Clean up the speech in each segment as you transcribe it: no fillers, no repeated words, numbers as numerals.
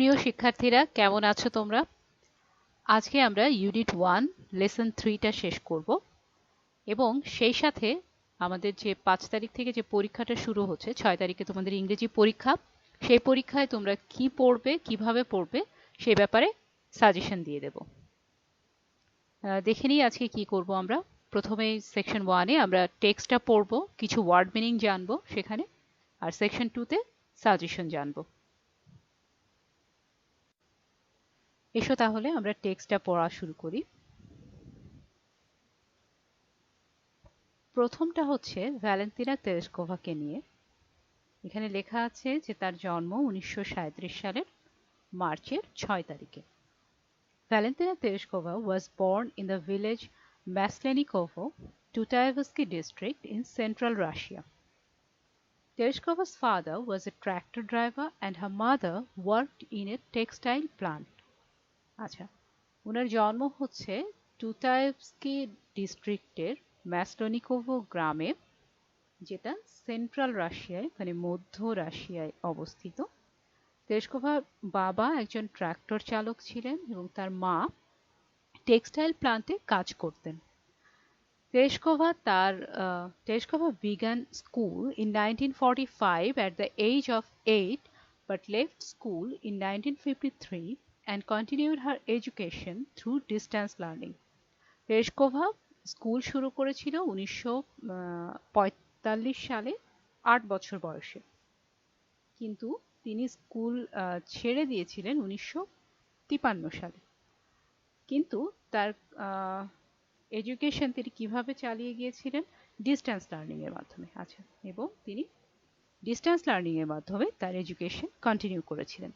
প্রিয় শিক্ষার্থীরা, কেমন আছো তোমরা? আজকে আমরা ইউনিট 1 লেসন 3টা শেষ করব এবং সেই সাথে আমাদের যে 5 তারিখ থেকে যে পরীক্ষাটা শুরু হচ্ছে, 6 তারিখে তোমাদের ইংরেজি পরীক্ষা, সেই পরীক্ষায় তোমরা কি পড়বে, কিভাবে পড়বে সেই ব্যাপারে সাজেশন দিয়ে দেব। দেখে নিই আজকে কি করব আমরা। প্রথমে সেকশন 1-এ আমরা টেক্সটটা পড়ব, কিছু ওয়ার্ড মিনিং জানবো সেখানে, আর সেকশন 2-তে সাজেশন জানবো। এসো তাহলে আমরা টেক্সটটা পড়া শুরু করি। প্রথমটা হচ্ছে ভ্যালেন্তিনা তেরেস্কোভাকে নিয়ে। এখানে লেখা আছে যে তার জন্ম 1937 সালের মার্চের 6 তারিখে। Valentina Tereshkova was born in the village Maslenikovo, Tutaevsky district in central Russia. Tereshkova's father was a tractor driver and her mother worked in a textile plant. আচ্ছা, ওনার জন্ম হচ্ছে টুটায়েভস্কি ডিস্ট্রিক্টের ম্যাসলনিকোভো গ্রামে, যেটা সেন্ট্রাল রাশিয়ায় মানে মধ্য রাশিয়ায় অবস্থিত। তেরেস্কোভার বাবা একজন ট্রাক্টর চালক ছিলেন এবং তার মা টেক্সটাইল প্লান্টে কাজ করতেন। Tereshkova began school in 1945 at the age of 8 but left school in 1953 and continued her education through distance learning. Tereshkova school শুরু করেছিল 1945 সালে 8 বছর বয়সে, কিন্তু তিনি স্কুল ছেড়ে দিয়েছিলেন 1953 সালে। কিন্তু তার এডুকেশন তিনি কিভাবে চালিয়ে গিয়েছিলেন? ডিস্টেন্স লার্নিং এর মাধ্যমে। আচ্ছা, এবং তিনি ডিস্টেন্স লার্নিং এর মাধ্যমে তার এডুকেশন কন্টিনিউ করেছিলেন।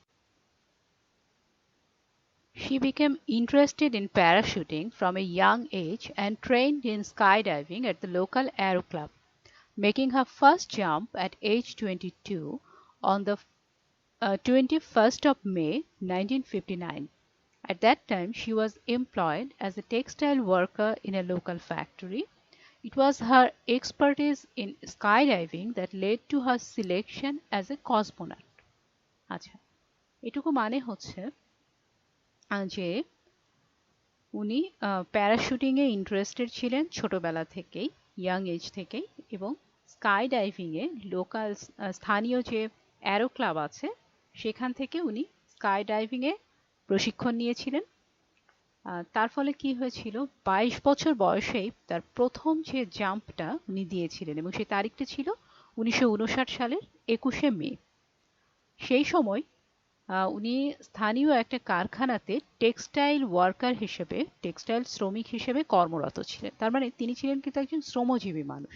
She became interested in parachuting from a young age and trained in skydiving at the local aero club, making her first jump at age 22 on the 21st of May 1959. At that time, she was employed as a textile worker in a local factory. It was her expertise in skydiving that led to her selection as a cosmonaut. আচ্ছা, এটুকু মানে হচ্ছে যে উনি parachuting এ interested ছিলেন ছোটবেলা থেকেই, young age থেকেই, এবং স্কাই ডাইভিং এ লোকাল স্থানীয় যে অ্যারো ক্লাব আছে সেখান থেকে উনি স্কাই ডাইভিং এ প্রশিক্ষণ নিয়েছিলেন। তার ফলে কি হয়েছিল, 22 বছর বয়সেই তার প্রথম যে জাম্পটা উনি দিয়েছিলেন এবং সেই তারিখটা ছিল 1959 সালের 21শে মে। সেই সময় উনি স্থানীয় একটা কারখানাতে টেক্সটাইল ওয়ার্কার হিসেবে, টেক্সটাইল শ্রমিক হিসেবে কর্মরত ছিলেন। তার মানে তিনি ছিলেন কিন্তু একজন শ্রমজীবী মানুষ।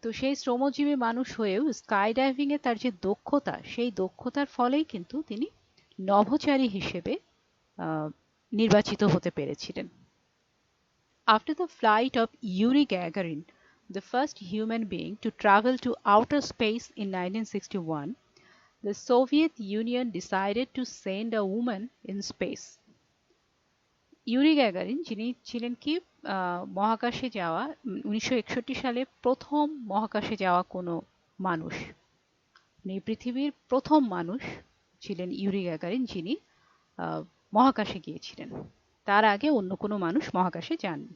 তো সেই শ্রমজীবী মানুষ হয়েও স্কাই ডাইভিং এ তার যে দক্ষতা, সেই দক্ষতার ফলেই কিন্তু তিনি নভোচারী হিসেবে নির্বাচিত হতে পেরেছিলেন। After the flight of Yuri Gagarin, the first human being to travel to outer space in 1961, the Soviet Union decided to send a woman in space. Yuri Gagarin, যিনি ছিলেন কি মহাকাশে যাওয়া 1961 সালে প্রথম মহাকাশে যাওয়া কোনো মানুষ, মানে পৃথিবীর প্রথম মানুষ ছিলেন ইউরি গ্যাগারিন, যিনি মহাকাশে গিয়েছিলেন। তার আগে অন্য কোনো মানুষ মহাকাশে যাননি।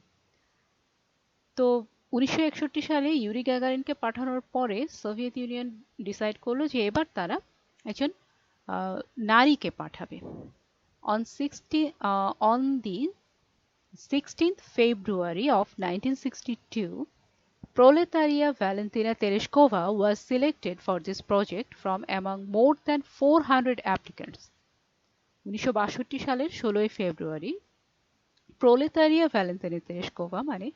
তো 1961 সালে ইউরি গ্যাগারিনকে পাঠানোর পরে সোভিয়েত ইউনিয়ন ডিসাইড করলো যে এবার তারা একজন নারীকে পাঠাবে। On the 16th February of 1962, Proletaria Valentina Tereshkova was selected for this project from among more than 400 applicants. 1962 সালের 16 ফেব্রুয়ারি প্রোলেতারিয়া ভ্যালেন্তিনা তেরেস্কোভা মানে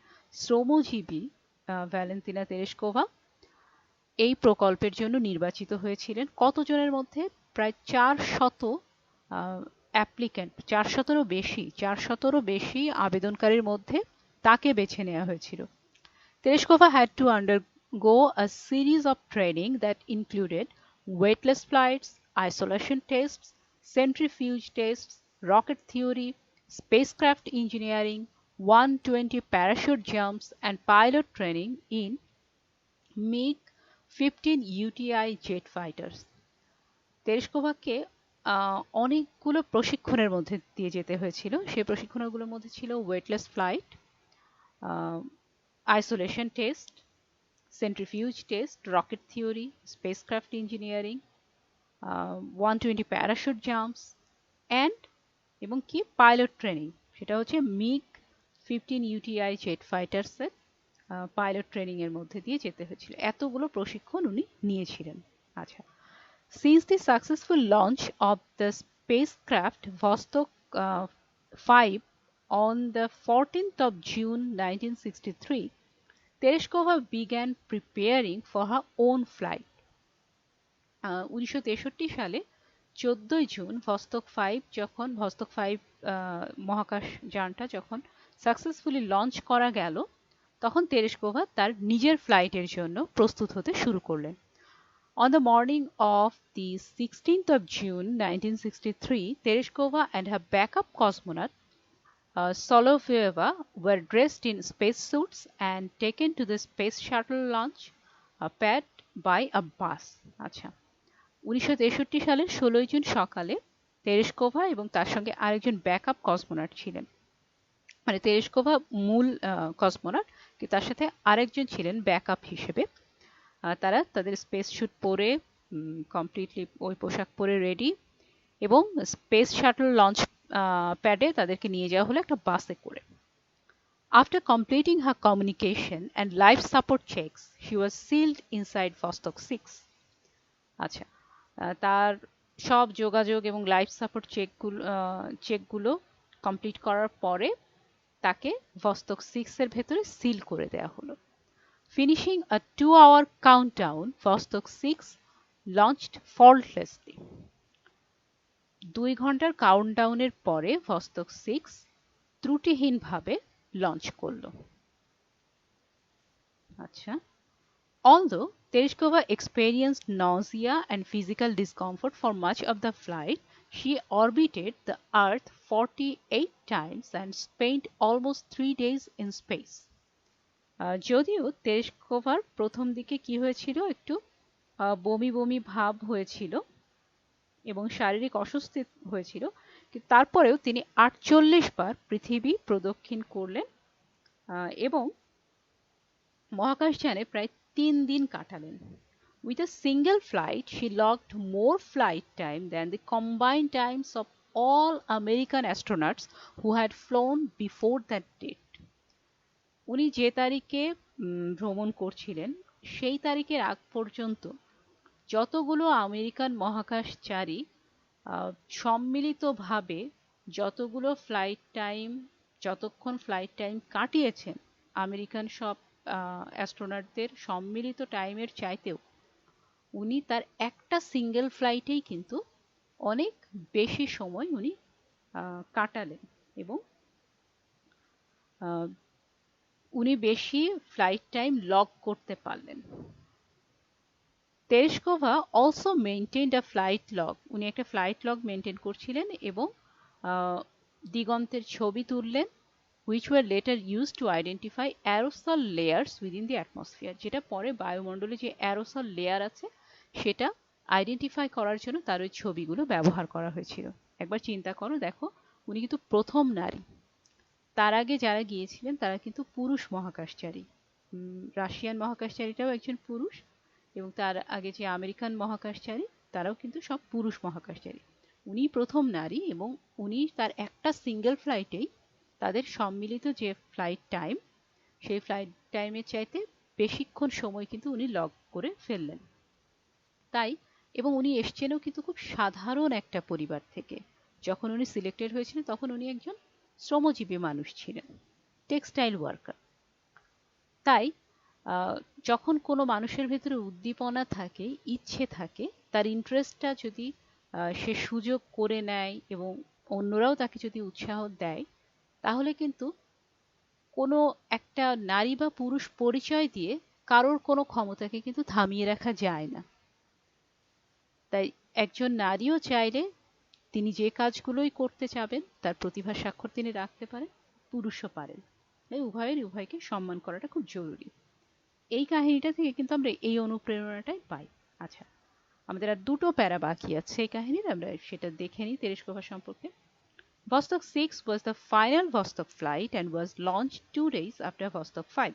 শ্রমজীবী ভ্যালেন্তিনা তেরেস্কোভা এই প্রকল্পের জন্য নির্বাচিত হয়েছিলেন। কতজনের মধ্যে? প্রায় 400 অ্যাপ্লিক্যান্ট, 400-এরও বেশি আবেদনকারীর মধ্যে তাকে বেছে নেওয়া হয়েছিল। Tereshkova had to undergo a series of training that included weightless flights, isolation tests, centrifuge tests, rocket theory, spacecraft engineering, 120 parachute jumps, and pilot training in MiG-15 UTI jet fighters. তেরেস্কোভাকে অনেকগুলো প্রশিক্ষণের মধ্যে দিয়ে যেতে হয়েছিল। সেই প্রশিক্ষণগুলোর মধ্যে ছিল weightless flight, isolation test, centrifuge test, rocket theory, spacecraft engineering, 120 parachute jumps and এবং কি পাইলট ট্রেনিং। সেটা হচ্ছে মিগ 15 ইউটিআই জেট ফাইটার্সের পাইলট ট্রেনিং এর মধ্যে দিয়ে যেতে হয়েছিল। এতগুলো প্রশিক্ষণ উনি নিয়েছিলেন। আচ্ছা, since the successful launch of the spacecraft Vostok 5 on the 14th of June 1963, Tereshkova began preparing for her own flight. 1963 সালে 14 জুন ভস্তক 5 মহাকাশ যানটা যখন সাকসেসফুলি লঞ্চ করা গেল, তখন তেরেশকোভা তার নিজের ফ্লাইটের জন্য প্রস্তুত হতে শুরু করলেন। On the morning of the 16th of June 1963, Tereshkova and her backup cosmonaut Soloveyeva were dressed in spacesuits and taken to the space shuttle launch pad by a bus. আচ্ছা, 1963 সালের 16 জুন সকালে তেরেশকোভা এবং তার সঙ্গে আরেকজন ব্যাকআপ কসমোনট ছিলেন, মানে তেরেশকোভা মূল কসমোনট, কিন্তু তার সাথে আরেকজন ছিলেন ব্যাকআপ হিসেবে। তারা তাদের স্পেস স্যুট পরে কমপ্লিটলি ওই পোশাক পরে রেডি, এবং স্পেস শাটল লঞ্চ প্যাডে তাদেরকে নিয়ে যাওয়া হলো একটা বাসে করে। After completing her communication and life support checks, she was sealed inside Vostok 6. আচ্ছা, তার সব যোগাযোগ এবং লাইফ সাপোর্ট চেকগুলো কমপ্লিট করার পরে তাকে ভস্তক 6 এর ভেতরে সিল করে দেওয়া হলো। Finishing a 2-hour countdown, Vostok 6 launched faultlessly. 2 ঘন্টার কাউন্টডাউনের পরে ভস্তক 6 ত্রুটিহীনভাবে লঞ্চ করলো। আচ্ছা, although Tereshkova experienced nausea and physical discomfort for much of the flight, she orbited the Earth 48 times and spent almost 3 days in space. যদিও তেরেশকোভার প্রথম দিকে কি হয়েছিল, একটু বমি বমি ভাব হয়েছিল এবং শারীরিক অস্বস্তি হয়েছিল, কিন্তু তারপরেও তিনি 48 বার পৃথিবী প্রদক্ষিণ করলেন এবং মহাকাশযানে প্রায় 3 দিন কাটালেন। With a single flight, she logged more flight time than the combined times of all American astronauts who had flown before that date. উনি যে তারিখে ভ্রমণ করছিলেন সেই তারিখের আগ পর্যন্ত যতগুলো আমেরিকান মহাকাশচারী সম্মিলিতভাবে যতক্ষণ ফ্লাইট টাইম কাটিয়েছেন আমেরিকান সব অ্যাস্ট্রোনটদের সম্মিলিত টাইমের চাইতেও উনি তার একটা সিঙ্গেল ফ্লাইটেই কিন্তু অনেক বেশি সময় উনি কাটালেন এবং উনি বেশি ফ্লাইট টাইম লগ করতে পারলেন। তেরেশকোভা অলসো মেইনটেইনড আ ফ্লাইট লগ। উনি একটা ফ্লাইট লগ মেনটেন করছিলেন এবং দিগন্তের ছবি তুললেন, which were later used to identify aerosol layers within the atmosphere, যেটা পরে বায়ুমণ্ডলে যে অ্যারোসল লেয়ার আছে সেটা আইডেন্টিফাই করার জন্য তার ওই ছবিগুলো ব্যবহার করা হয়েছিল। একবার চিন্তা করো, দেখো উনি কিন্তু প্রথম নারী। তার আগে যারা গিয়েছিলেন তারা কিন্তু পুরুষ মহাকাশচারী, রাশিয়ান মহাকাশচারীটাও একজন পুরুষ, এবং তার আগে যে আমেরিকান মহাকাশচারী তারাও কিন্তু সব পুরুষ মহাকাশচারী। উনি প্রথম নারী এবং উনি তার একটা সিঙ্গেল ফ্লাইটেই তাদের সম্মিলিত যে ফ্লাইট টাইম সেই ফ্লাইট টাইমের চাইতে বেশিক্ষণ সময় কিন্তু উনি লগ করে ফেললেন। তাই, এবং উনি এসছেনও কিন্তু খুব সাধারণ একটা পরিবার থেকে। যখন উনি সিলেক্টেড হয়েছিলেন তখন উনি একজন শ্রমজীবী মানুষ ছিলেন, টেক্সটাইল ওয়ার্কার। তাই যখন কোনো মানুষের ভেতরে উদ্দীপনা থাকে, ইচ্ছে থাকে, তার ইন্টারেস্টটা যদি সে সুযোগ করে নেয় এবং অন্যরাও তাকে যদি উৎসাহ দেয়, তাহলে কিন্তু কোনো একটা নারী বা পুরুষ পরিচয় দিয়ে কারোর কোনো ক্ষমতাকে কিন্তু থামিয়ে রাখা যায় না। তাই একজন নারীও চাইলে তিনি যে কাজগুলোই করতে চাবেন তার প্রতিভা স্বাক্ষর তিনি রাখতে পারেন, পুরুষও পারেন। তাই উভয়কে সম্মান করাটা খুব জরুরি। এই কাহিনীটা থেকে কিন্তু আমরা এই অনুপ্রেরণাটাই পাই। আচ্ছা, আমাদের আর দুটো প্যারা বাকি আছে এই কাহিনীর, আমরা সেটা দেখে নিই তেরেশকোভা সম্পর্কে। Vostok 6 was the final Vostok flight and was launched 2 days after Vostok 5,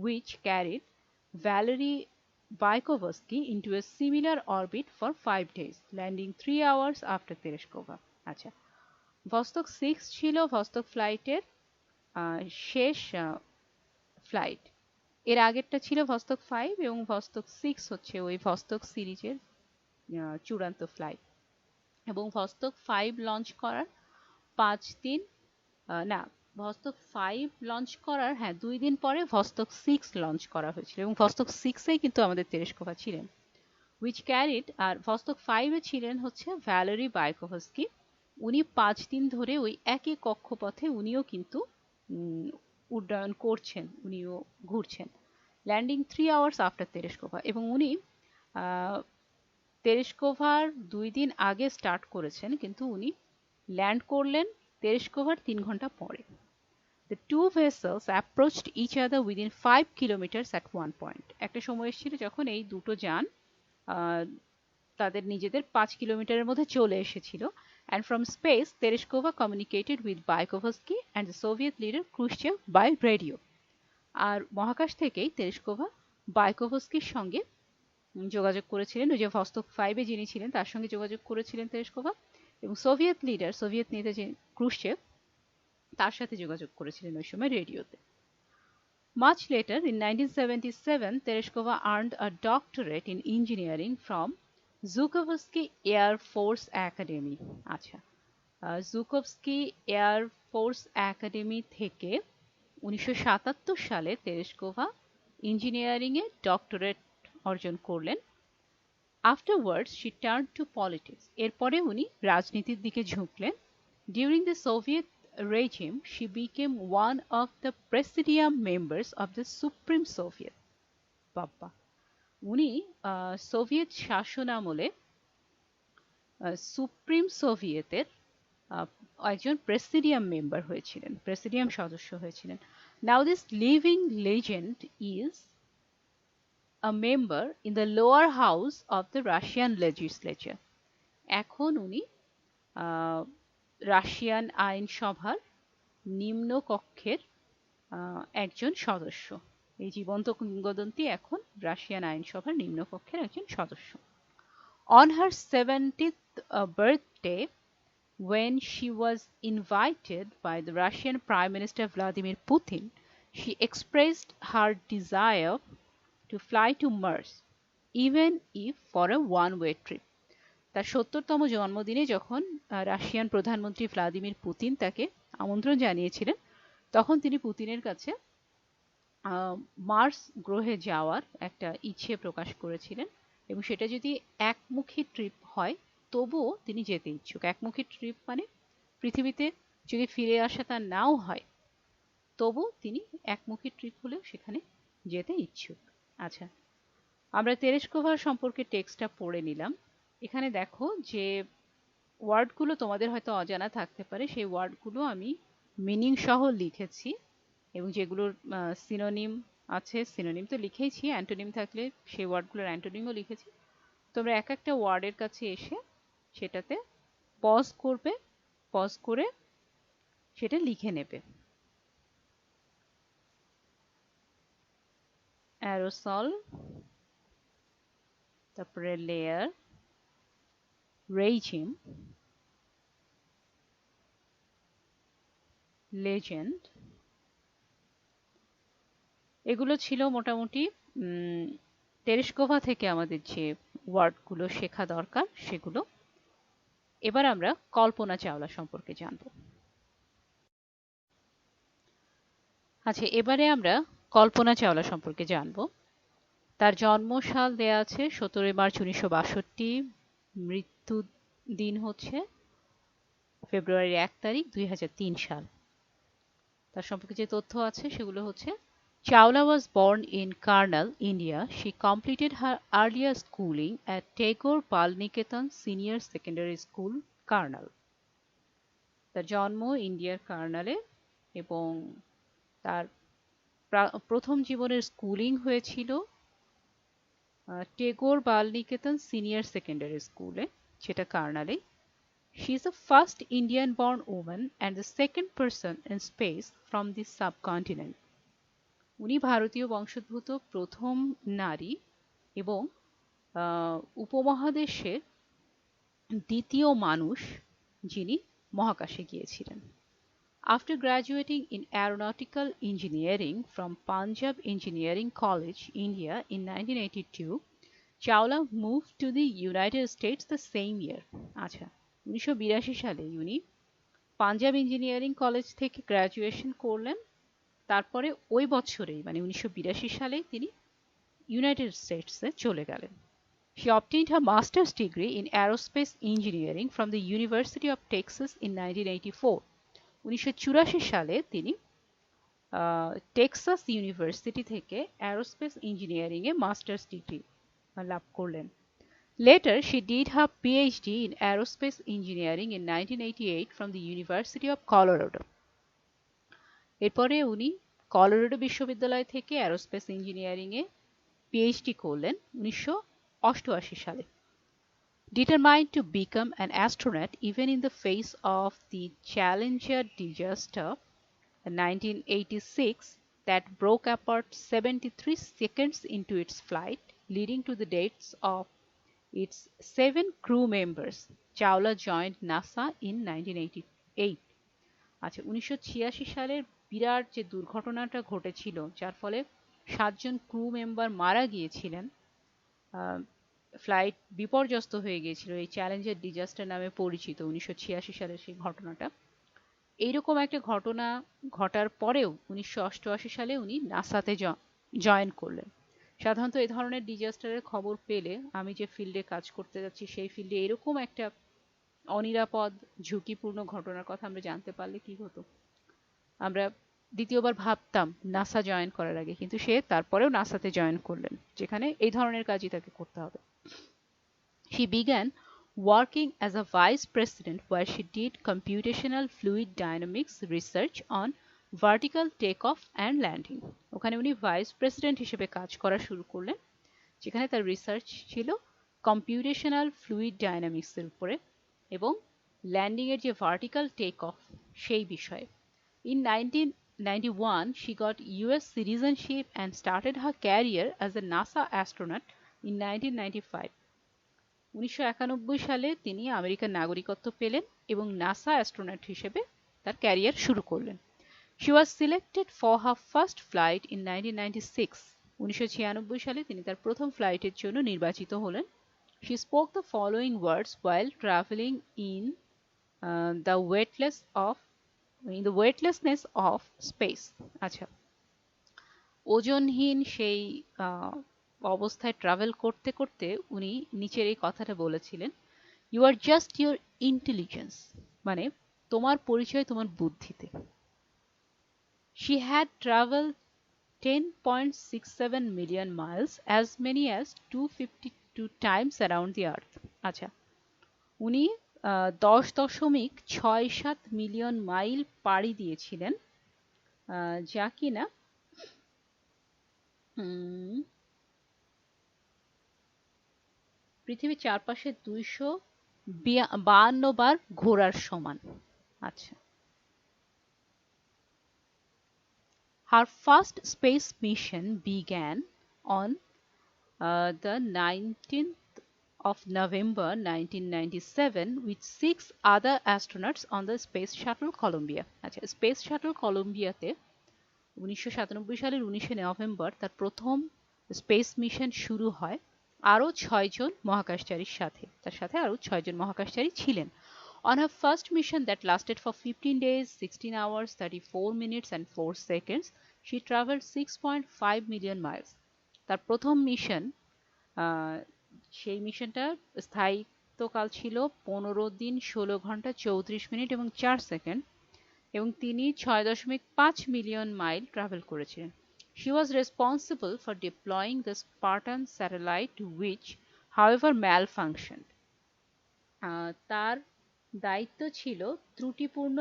which carried Valery Vykovsky into a similar orbit for 5 days, landing 3 hours after Tereshkova. আচ্ছা, Vostok 6 ছিল ভস্টক ফ্লাইটের শেষ ফ্লাইট। এর আগেরটা ছিল ভস্টক 5 এবং ভস্টক 6 হচ্ছে ওই ভস্টক সিরিজের চূড়ান্ত ফ্লাইট। এবং ভস্টক 5 লঞ্চ করার 5 দিন না, ভস্টক 5 লঞ্চ করার 2 দিন পরে ভস্টক 6 লঞ্চ করা হয়েছিল এবং ভস্টক 6 এ কিন্তু আমাদের তেরেশকোভা ছিলেন, which carried, আর ভস্টক 5 এ ছিলেন হচ্ছে ভ্যালেরি বাইকোভস্কি। উনি 5 দিন ধরে ওই একই কক্ষপথে উনিও কিন্তু উড্ডয়ন করছেন, উনিও ঘুরছেন, ল্যান্ডিং 3 আওয়ার্স আফটার তেরেশকোভা। এবং উনি তেরেশকোভার 2 দিন আগে স্টার্ট করেছেন, কিন্তু উনি ল্যান্ড করলেন তেরেশকোভার 3 ঘন্টা পরে। The two vessels approached each other within 5 kilometers at one point. একটা সময় এসেছিল যখন এই দুটো যান তাদের নিজেদের 5 কিলোমিটারের মধ্যে চলে এসেছিল। And from space, Tereshkova communicated with Vykovsky and the Soviet leader Khrushchev by radio. আর মহাকাশ থেকেই তেরেশকোভা বাইকোভস্কির সঙ্গে যোগাযোগ করেছিলেন, ওই যে ভস্টক 5 এ যিনি ছিলেন তার সঙ্গে যোগাযোগ করেছিলেন তেরেশকোভা, এবং সোভিয়েত নেতা যে ক্রুশচেভ তার সাথে যোগাযোগ করেছিলেন ওই সময় রেডিওতে। Much later, in 1977, Tereshkova earned a doctorate in engineering from Zhukovsky Air Force Academy. আচ্ছা, জুকোভস্কি এয়ার ফোর্স একাডেমি থেকে 1977 সালে তেরেশকোভা ইঞ্জিনিয়ারিং এ ডক্টরেট অর্জন করলেন। Afterwards, she turned to politics. এরপরে উনি রাজনীতির দিকে ঝুঁকলেন। During the Soviet regime, she became one of the presidium members of the Supreme Soviet. বাবা, উনি সোভিয়েত শাসন আমলে সুপ্রিম সোভিয়েতের একজন প্রেসিডিয়াম মেম্বার হয়েছিলেন, প্রেসিডিয়াম সদস্য হয়েছিলেন। Now this living legend is a member in the lower house of the Russian legislature. এখন উনি রাশিয়ান আইনসভার নিম্ন কক্ষের একজন সদস্য। এই জীবন্ত কিংবদন্তি এখন রাশিয়ান আইনসভার নিম্নকক্ষের একজন সদস্য। On her 70th birthday, when she was invited by the Russian Prime Minister Vladimir Putin, she expressed her desire to fly to Mars, even if for a one-way trip. তার 70তম জন্মদিনে যখন রাশিয়ান প্রধানমন্ত্রী Vladimir Putin তাকে আমন্ত্রণ জানিয়েছিলেন, তখন তিনি পুতিনের কাছে মার্স গ্রহে যাওয়ার একটা ইচ্ছে প্রকাশ করেছিলেন, এবং সেটা যদি একমুখী ট্রিপ হয় তবুও তিনি যেতে ইচ্ছুক। একমুখী ট্রিপ মানে পৃথিবীতে যদি ফিরে আসা তার নাও হয় তবু তিনি একমুখী ট্রিপ হলেও সেখানে যেতে ইচ্ছুক। আচ্ছা, আমরা তেরেশকোভার সম্পর্কে টেক্সটটা পড়ে নিলাম। এখানে দেখো যে ওয়ার্ডগুলো তোমাদের হয়তো অজানা থাকতে পারে, সেই ওয়ার্ডগুলো আমি মিনিং সহ লিখেছি, এবং যেগুলোর সিনোনিম আছে সিনোনিম তো লিখেইছি, অ্যান্টোনিম থাকলে সেই ওয়ার্ডগুলোর অ্যান্টোনিমও লিখেছি। তোমরা এক একটা ওয়ার্ডের কাছে এসে সেটাতে পজ করবে, পজ করে সেটা লিখে নেবে। অ্যারোসল, তারপরে লেয়ার, রেজিম, লেজেন্ড, এগুলো ছিল মোটামুটি তেরেশকোভা থেকে আমাদের যে ওয়ার্ডগুলো শেখা দরকার সেগুলো। এবার আমরা কল্পনা চাওলা সম্পর্কে জানব। আচ্ছা, এবারে আমরা কল্পনা চাওলা সম্পর্কে জানব। তার জন্মসাল দেয়া আছে 17 মার্চ 1962, মৃত্যু দিন হচ্ছে ফেব্রুয়ারি 1 তারিখ 2003 সাল। তার সম্পর্কে যে তথ্য আছে সেগুলো হচ্ছে: Chawla was born in Karnal, India. She completed her earlier schooling at Tagore Bal Niketan Senior Secondary School, Karnal. তার জন্ম ইন্ডিয়ার কার্নালে, এবং তার প্রথম জীবনের স্কুলিং হয়েছিল টেগোর বাল নিকেতন সিনিয়র সেকেন্ডারি স্কুলে, যেটা কার্নালে। She is the first Indian-born woman and the second person in space from the subcontinent. উনি ভারতীয় বংশোদ্ভূত প্রথম নারী এবং উপমহাদেশের দ্বিতীয় মানুষ যিনি মহাকাশে গিয়েছিলেন। After graduating in aeronautical engineering from Punjab Engineering College, India in 1982, Chawla moved to the United States the same year. আচ্ছা, 1982 সালে উনি পাঞ্জাব ইঞ্জিনিয়ারিং কলেজ থেকে গ্র্যাজুয়েশন করলেন। তারপরে ওই বছরেই মানে 1982 সালে তিনি ইউনাইটেড স্টেটসে চলে গেলেন। She obtained her master's degree in aerospace engineering from the University of Texas in 1984. 1984 সালে তিনি টেক্সাস ইউনিভার্সিটি থেকে অ্যারোস্পেস ইঞ্জিনিয়ারিং এ মাস্টার্স ডিগ্রি লাভ করলেন। Later, she did her PhD in aerospace engineering in 1988 from the University of Colorado. এরপরে উনি Colorado বিশ্ববিদ্যালয় থেকে aerospace engineering এ PhD করলেন 1988 সালে। Determined to become an astronaut even in the face of the Challenger disaster in 1986 that broke apart 73 seconds into its flight, leading to the deaths of its 7 crew members. Chawla joined NASA in 1988. আচ্ছা, 1986 সালের বিরাট যে দুর্ঘটনাটা ঘটেছিল, যার ফলে 7 জন crew member মারা গিয়েছিলেন, flight বিপর্যস্ত হয়ে গিয়েছিল, এই চ্যালেঞ্জার ডিজাস্টার নামে পরিচিত 1986 সালের সেই ঘটনাটা। এইরকম একটা ঘটনা ঘটার পরেও 1988 সালে উনি নাসাতে জয়েন করলেন। সাধারণত এই ধরনের ডিজাস্টারের খবর পেলে আমি যে ফিল্ডে কাজ করতে যাচ্ছি সেই ফিল্ডে এরকম একটা অনিরাপদ ঝুঁকিপূর্ণ ঘটনার কথা আমরা জানতে পারলে কি হতো, আমরা দ্বিতীয়বার ভাবতাম নাসা জয়েন করার আগে, কিন্তু সে তারপরেও নাসাতে জয়েন করলেন, যেখানে এই ধরনের কাজই তাকে করতে হবে। She began working as a vice president where she did computational fluid dynamics research on vertical takeoff and landing. ওখানে উনি ভাইস প্রেসিডেন্ট হিসেবে কাজ করা শুরু করলেন, যেখানে তার রিসার্চ ছিল কম্পিউটেশনাল ফ্লুইড ডাইনামিক্স এর উপরে এবং ল্যান্ডিং এর যে ভার্টিক্যাল টেক অফ সেই বিষয়ে। In 1991, she got US citizenship and started her career as a NASA astronaut in 1995. 1991 সালে তিনি আমেরিকার নাগরিকত্ব পেলেন এবং নাসা অ্যাস্ট্রোনট হিসেবে তার ক্যারিয়ার শুরু করলেন। She was selected for her first flight in 1996. 1996 সালে তিনি তার প্রথম ফ্লাইটের জন্য নির্বাচিত হলেন। She spoke the following words while traveling in the weightlessness of space. আচ্ছা, ওজনহীন সেই অবস্থায় ট্রাভেল করতে করতে উনি নিচের এই কথাটা বলেছিলেন, you are just your intelligence, মানে তোমার পরিচয় তোমার বুদ্ধিতে। She had traveled 10.67 million miles, as many as 252 times around the earth. আচ্ছা, উনি 10.67 মিলিয়ন মাইল পাড়ি দিয়েছিলেন, যা কিনা পৃথিবীর চারপাশে 252 বার ঘোরার সমান। আচ্ছা, Her first space mission began on the 19th of November 1997 with 6 other astronauts on the Space Shuttle Columbia. আচ্ছা, স্পেস শাটল কলম্বিয়াতে 1997 সালের 19শে নভেম্বর তার প্রথম স্পেস মিশন শুরু হয় আরও 6 জন মহাকাশচারীর সাথে, তার সাথে আরও 6 জন মহাকাশচারী ছিলেন। On her first mission that lasted for 15 days, 16 hours, 34 minutes and 4 seconds, she traveled 6.5 million miles. তার প্রথম মিশন, সেই মিশনটার স্থায়িত্বকাল ছিল 15 দিন 16 ঘন্টা 34 মিনিট এবং 4 সেকেন্ড, এবং তিনি 6.5 মিলিয়ন মাইল ট্রাভেল করেছিলেন। She was responsible for deploying the Spartan satellite, which, however, malfunctioned. তার দায়িত্ব ছিল ত্রুটিপূর্ণ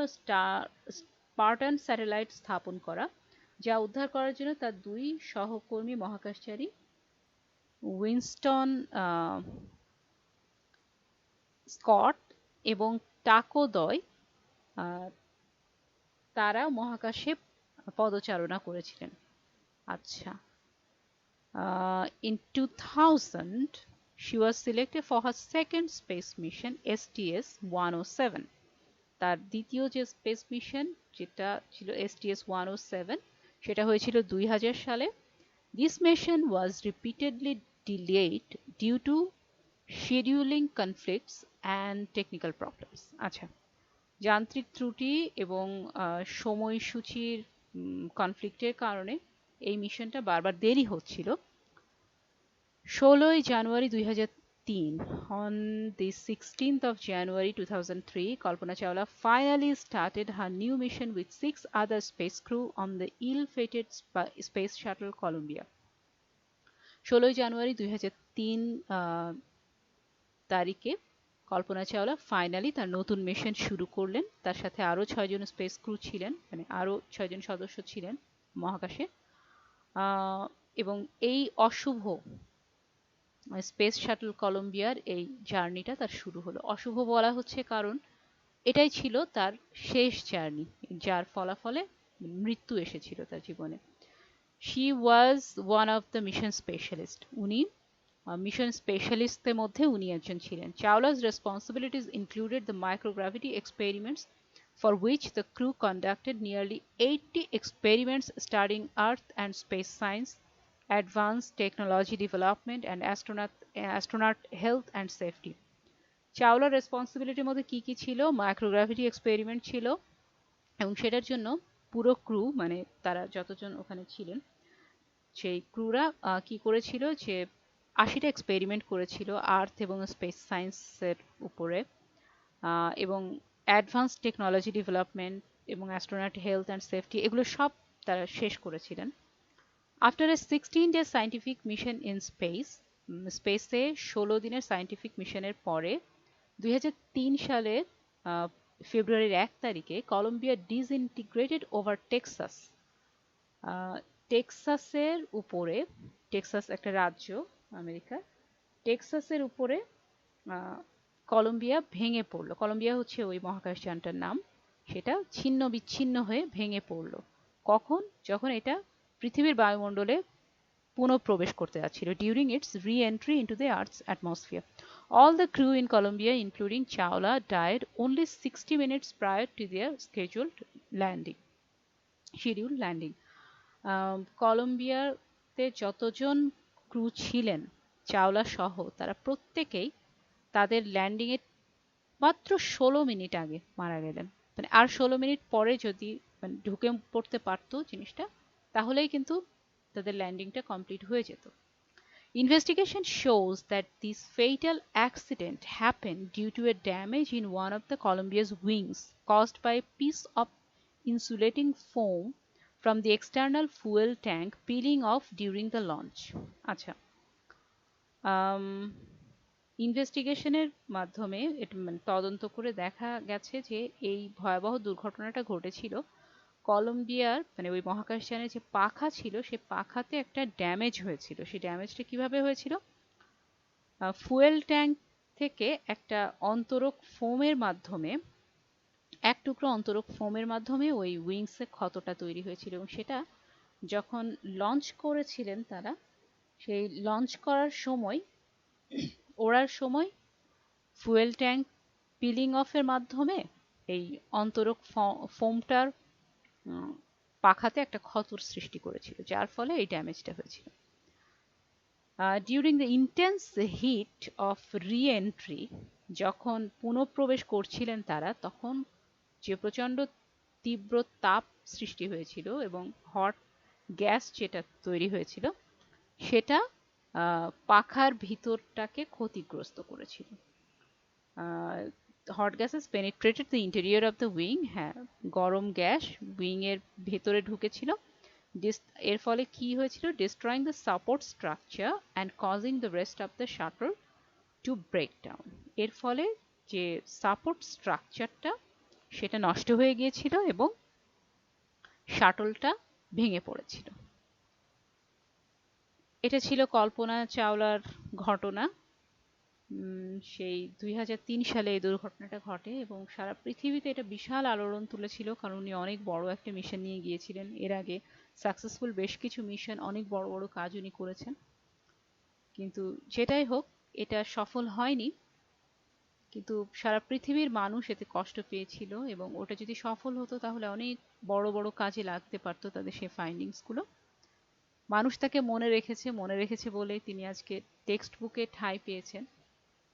স্পার্টান স্যাটেলাইট স্থাপন করা, যা উদ্ধার করার জন্য তার 2 সহকর্মী মহাকাশচারী উইনস্টন স্কট এবং টাকোদয় তারা মহাকাশে পদচারণা করেছিলেন। আচ্ছা, in 2000 she was selected for her second space mission STS-107। তার দ্বিতীয় যে স্পেস মিশন যেটা ছিল STS-107 সেটা হয়েছিল 2000 সালে। This mission was repeatedly delayed due to scheduling conflicts and technical problems। আচ্ছা, যান্ত্রিক ত্রুটি এবং সময়সূচির কনফ্লিক্টের কারণে এই মিশনটা বারবার দেরি হচ্ছিল। 16 জানুয়ারি 2003 on the 16th of January 2003 Kalpana Chawla finally started her new mission with 6 other space crew on the ill-fated space shuttle Columbia। 16 জানুয়ারি 2003 তারিখে কল্পনা চাওলা ফাইনালি তার নতুন মিশন শুরু করলেন। তার সাথে আরো 6 জন স্পেস ক্রু ছিলেন, মানে আরো 6 জন সদস্য ছিলেন মহাকাশে। এবং এই অশুভ স্পেস শাটল কলম্বিয়ার এই জার্নিটা তার শুরু হলো। অশুভ বলা হচ্ছে কারণ এটাই ছিল তার শেষ জার্নি, যার ফলাফলে মৃত্যু এসেছিল তার জীবনে। She was one of the mission specialists। উনি মিশন স্পেশালিস্টদের মধ্যে উনি একজন ছিলেন। Chawla's responsibilities included the microgravity experiments, for which the crew conducted nearly 80 experiments studying Earth and space science, advanced technology development, and astronaut health and safety। চাওলার রেসপন্সিবিলিটির মধ্যে কি কি ছিল? মাইক্রোগ্রাভিটি experiment ছিল, এবং সেটার জন্য পুরো ক্রু, মানে তারা যতজন ওখানে ছিলেন সেই ক্রুরা কি করেছিল যে 80টা এক্সপেরিমেন্ট করেছিল আর্থ এবং স্পেস সায়েন্সের উপরে, এবং অ্যাডভান্স টেকনোলজি ডেভেলপমেন্ট এবং অ্যাস্ট্রোনট হেলথ অ্যান্ড সেফটি, এগুলো সব তারা শেষ করেছিলেন। After a 16-day scientific mission in স্পেসে 16 দিনের সায়েন্টিফিক মিশনের পরে 2003 সালের ফেব্রুয়ারির 1 তারিখে কলম্বিয়া ডিসইন্টিগ্রেটেড ওভার টেক্সাস। টেক্সাসের উপরে, টেক্সাস একটা রাজ্য আমেরিকার, টেক্সাসের উপরে কলম্বিয়া ভেঙে পড়লো। কলম্বিয়া হচ্ছে ওই মহাকাশযানটার নাম। সেটা ছিন্ন বিচ্ছিন্ন হয়ে ভেঙে পড়লো। কখন? যখন এটা পৃথিবীর বায়ুমণ্ডলে পুনঃপ্রবেশ করতে যাচ্ছিল, during its re-entry into the Earth's atmosphere। All the crew in Colombia, including Chawla, died only 60 minutes prior to their scheduled landing। কলম্বিয়াতে যতজন ক্রু ছিলেন চাওলা সহ, তারা প্রত্যেকেই তাদের ল্যান্ডিং এর মাত্র 16 মিনিট আগে মারা গেলেন। মানে আর 16 মিনিট পরে যদি ঢুকে পড়তে পারতো জিনিসটা, তাহলেই কিন্তু তাদের ল্যান্ডিংটা কমপ্লিট হয়ে যেত। Investigation shows that this fatal accident happened due to a damage in one of the Columbia's wings caused by a piece of insulating foam from the external fuel tank peeling off during the launch। আচ্ছা, ইনভেস্টিগেশনের মাধ্যমে তদন্ত করে দেখা গেছে যে এই ভয়াবহ দুর্ঘটনাটা ঘটেছিল কলম্বিয়ার, মানে ওই মহাকাশযানের যে পাখা ছিল সে পাখাতে একটা ড্যামেজ হয়েছিল। সেই ড্যামেজটা কিভাবে হয়েছিল? ফুয়েল ট্যাঙ্ক থেকে একটা অন্তরক ফোমের মাধ্যমে, এক টুকরো অন্তরক ফোমের মাধ্যমে ওই উইংসে ক্ষতটা তৈরি হয়েছিল, এবং সেটা যখন লঞ্চ করেছিলেন তারা, সেই লঞ্চ করার সময়, ওড়ার সময় ফুয়েল ট্যাঙ্ক পিলিং অফের মাধ্যমে এই অন্তরক ফোমটার পাখাতে একটা ক্ষতর সৃষ্টি করেছিল, যার ফলে এই ড্যামেজটা হয়েছিল। During the intense heat of reentry, যখন পুনঃপ্রবেশ করছিলেন তারা, তখন যে প্রচণ্ড তীব্র তাপ সৃষ্টি হয়েছিল এবং হট গ্যাস যেটা তৈরি হয়েছিল সেটা পাখার ভিতরটাকে ক্ষতিগ্রস্ত করেছিল। Hot gases penetrated the interior of the wing. হ্যাঁ, গরম গ্যাস উইং এর ভেতরে ঢুকেছিল। এর ফলে কি হয়েছিল? Destroying the support structure and causing the rest of the shuttle to break down. এর ফলে যে সাপোর্ট স্ট্রাকচারটা সেটা নষ্ট হয়ে গিয়েছিল এবং শাটলটা ভেঙে পড়েছিল। এটা ছিল কল্পনা চাওলার ঘটনা। সেই 2003 সালে এই দুর্ঘটনাটা ঘটে এবং সারা পৃথিবীতে এটা বিশাল আলোড়ন তুলেছিল, কারণ উনি অনেক বড় একটা মিশন নিয়ে গিয়েছিলেন। এর আগে সাকসেসফুল বেশ কিছু মিশন, অনেক বড় বড় কাজ উনি করেছেন, কিন্তু যেটাই হোক এটা সফল হয়নি। কিন্তু সারা পৃথিবীর মানুষ এতে কষ্ট পেয়েছিল এবং ওটা যদি সফল হতো তাহলে অনেক বড় বড় কাজে লাগতে পারতো তাদের সেই ফাইন্ডিংসগুলো। মানুষ তাকে মনে রেখেছে বলে তিনি আজকে টেক্সট বুকে ঠাঁই পেয়েছেন।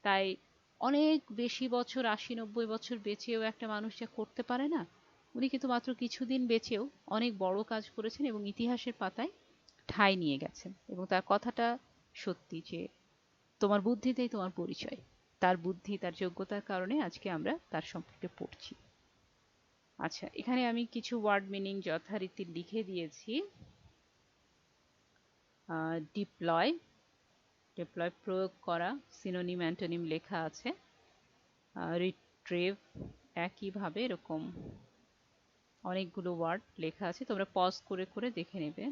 তাই অনেক বেশি বছর, 80-90 বছর বেঁচেও একটা মানুষ যা করতে পারে না, উনি কিন্তু মাত্র কিছুদিন বেঁচেও অনেক বড় কাজ করেছেন এবং ইতিহাসের পাতায় ঠাঁই নিয়ে গেছেন। এবং তার কথাটা সত্যি যে তোমার বুদ্ধিতেই তোমার পরিচয়। তার বুদ্ধি, তার যোগ্যতার কারণে আজকে আমরা তার সম্পর্কে পড়ছি। আচ্ছা, এখানে আমি কিছু ওয়ার্ড মিনিং যথারীতি লিখে দিয়েছি। ডিপ্লয়, ডিপ্লয় প্রয়োগ করা, সিনোনিম অ্যান্টোনিম লেখা আছে। রিট্রিভ, একইভাবে এরকম অনেকগুলো ওয়ার্ড লেখা আছে, তোমরা পজ করে করে দেখে নেবে।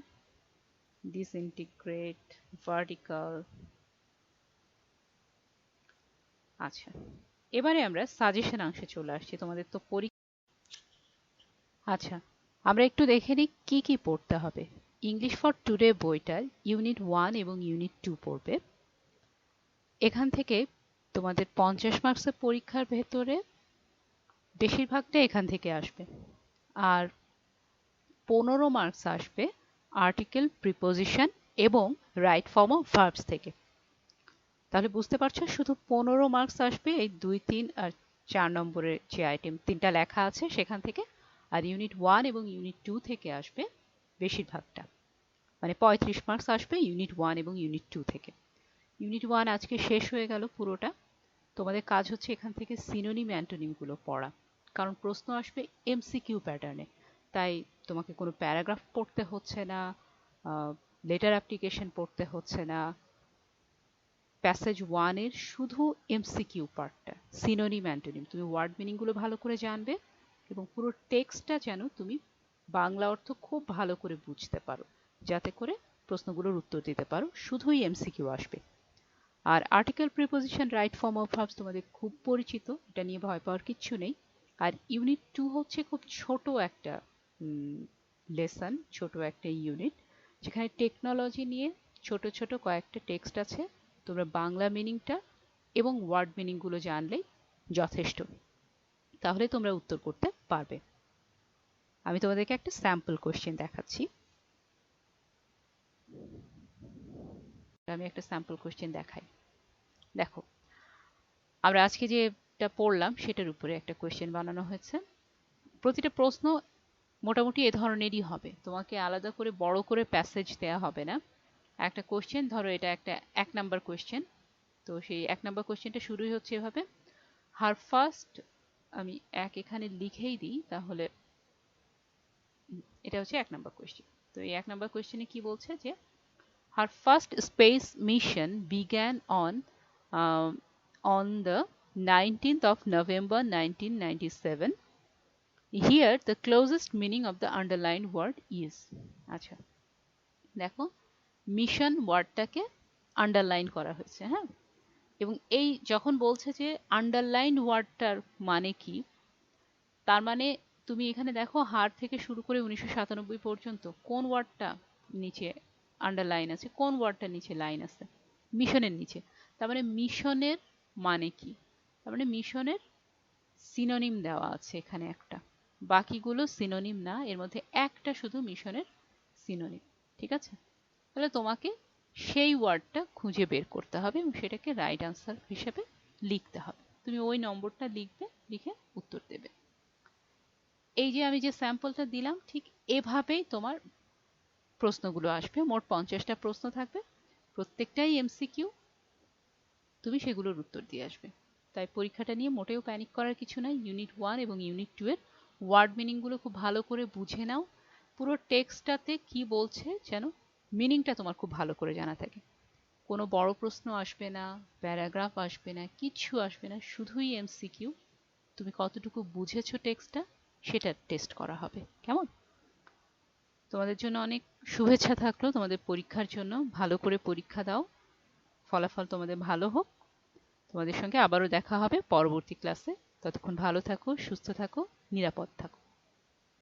ডিসইন্টিগ্রেট, ভার্টিক্যাল। আচ্ছা, এবারে আমরা সাজেশন অংশে চলে আসছি। তোমাদের তো আচ্ছা, আমরা একটু দেখে নিই কি কি পড়তে হবে। ইংলিশ ফর টুডে বইটার ইউনিট 1 এবং ইউনিট 2 পড়বে। এখান থেকে তোমাদের 50 মার্কসের পরীক্ষার ভেতরে বেশিরভাগটা এখান থেকে আসবে, আর 15 মার্কস আসবে আর্টিকেল, প্রিপোজিশন এবং রাইট ফর্ম অফ ভার্বস থেকে। তাহলে বুঝতে পারছো, শুধু 15 মার্কস আসবে এই 2, 3 আর 4 নম্বরের যে আইটেম তিনটা লেখা আছে সেখান থেকে, আর ইউনিট 1 এবং ইউনিট 2 থেকে আসবে বেশিরভাগটা, মানে 35 মার্কস আসবে ইউনিট 1 এবং ইউনিট 2 থেকে। ইউনিট 1 আজকে শেষ হয়ে গেল পুরোটা। তোমাদের কাজ হচ্ছে এখান থেকে সিনোনিম অ্যান্টোনিম গুলো পড়া, কারণ প্রশ্ন আসবে এমসিকিউ প্যাটার্নে। তাই তোমাকে কোনো প্যারাগ্রাফ পড়তে হচ্ছে না, লেটার অ্যাপ্লিকেশন পড়তে হচ্ছে না। প্যাসেজ 1 এর শুধু এমসিকিউ পার্টটা, সিনোনিম অ্যান্টোনিম, তুমি ওয়ার্ড মিনিং গুলো ভালো করে জানবে এবং পুরো টেক্সটটা যেন তুমি বাংলা অর্থ খুব ভালো করে বুঝতে পারো, যাতে করে প্রশ্নগুলোর উত্তর দিতে পারো। শুধুই এমসিকিউ আসবে। আর article, preposition, right form of verbs তোমাদের খুব পরিচিত, এটা নিয়ে ভয় পাওয়ার কিচ্ছু নেই। আর ইউনিট 2 হচ্ছে খুব ছোট একটা লেসন, ছোট একটা ইউনিট, যেখানে টেকনোলজি নিয়ে ছোট ছোট কয়েকটা টেক্সট আছে। তোমরা বাংলা মিনিংটা এবং ওয়ার্ড মিনিংগুলো জানলেই যথেষ্ট, তাহলে তোমরা উত্তর করতে পারবে। আমি তোমাদেরকে একটা স্যাম্পল কোশ্চেন দেখাচ্ছি। আমি একটা স্যাম্পল কোশ্চেন দেখাই। দেখো, আমরা আজকে যেটা পড়লাম সেটার উপরে একটা কোশ্চেন বানানো হয়েছে। প্রতিটা প্রশ্ন মোটামুটি এ ধরনেরই হবে, তোমাকে আলাদা করে বড় করে প্যাসেজ দেওয়া হবে না। একটা কোশ্চেন ধরো, এটা একটা 1 নাম্বার কোশ্চেন, তো সেই 1 নাম্বার কোশ্চেনটা শুরুই হচ্ছে এভাবে, হার ফার্স্ট, আমি এখানে লিখেই দিই তাহলে। এটা হচ্ছে 1 নাম্বার কোশ্চেন। তো এই 1 নাম্বার কোশ্চেনে কি বলছে যে her first space mission began on the 19th of November 1997. Here the closest meaning of the underlined word is. আচ্ছা, দেখো মিশন ওয়ার্ডটাকে আন্ডারলাইন করা হয়েছে, হ্যাঁ। এবং এই যখন বলছে যে আন্ডারলাইন ওয়ার্ডটার মানে কি, তার মানে তুমি এখানে দেখো হার থেকে শুরু করে 1997 পর্যন্ত কোন ওয়ার্ডটা নিচে আন্ডারলাইন আছে, কোন ওয়ার্ডটা নিচে লাইন আছে, মিশনের নিচে। তার মানে মিশনের মানে কি, তার মানে মিশনের সিনোনিম দেওয়া আছে এখানে একটা, বাকিগুলো সিনোনিম না, এর মধ্যে একটা শুধু মিশনের সিনোনিম। ঠিক আছে, তাহলে তোমাকে সেই ওয়ার্ডটা খুঁজে বের করতে হবে এবং সেটাকে রাইট আনসার হিসেবে লিখতে হবে। তুমি ওই নম্বরটা লিখবে, লিখে উত্তর দেবে। এই যে আমি যে স্যাম্পলটা দিলাম, ঠিক এভাবেই তোমার প্রশ্নগুলো আসবে। মোট 50টা প্রশ্ন থাকবে, প্রত্যেকটাই এমসিকিউ, তুমি সেগুলোর উত্তর দিয়ে আসবে। তাই পরীক্ষাটা নিয়ে মোটেও প্যানিক করার কিছু নাই। ইউনিট 1 এবং ইউনিট 2 এর ওয়ার্ড মিনিংগুলো খুব ভালো করে বুঝে নাও। পুরো টেক্সটটাতে কি বলছে যেন মিনিংটা তোমার খুব ভালো করে জানা থাকে। কোনো বড় প্রশ্ন আসবে না, প্যারাগ্রাফ আসবে না, কিচ্ছু আসবে না, শুধুই এমসিকিউ। তুমি কতটুকু বুঝেছো টেক্সটটা সেটা টেস্ট করা হবে, কেমন? তোমাদের জন্য অনেক শুভেচ্ছা থাকলো তোমাদের পরীক্ষার জন্য। ভালো করে পরীক্ষা দাও, ফলাফল তোমাদের ভালো হোক। তোমাদের সঙ্গে আবারও দেখা হবে পরবর্তী ক্লাসে। ততক্ষণ ভালো থাকো, সুস্থ থাকো, নিরাপদ থাকো।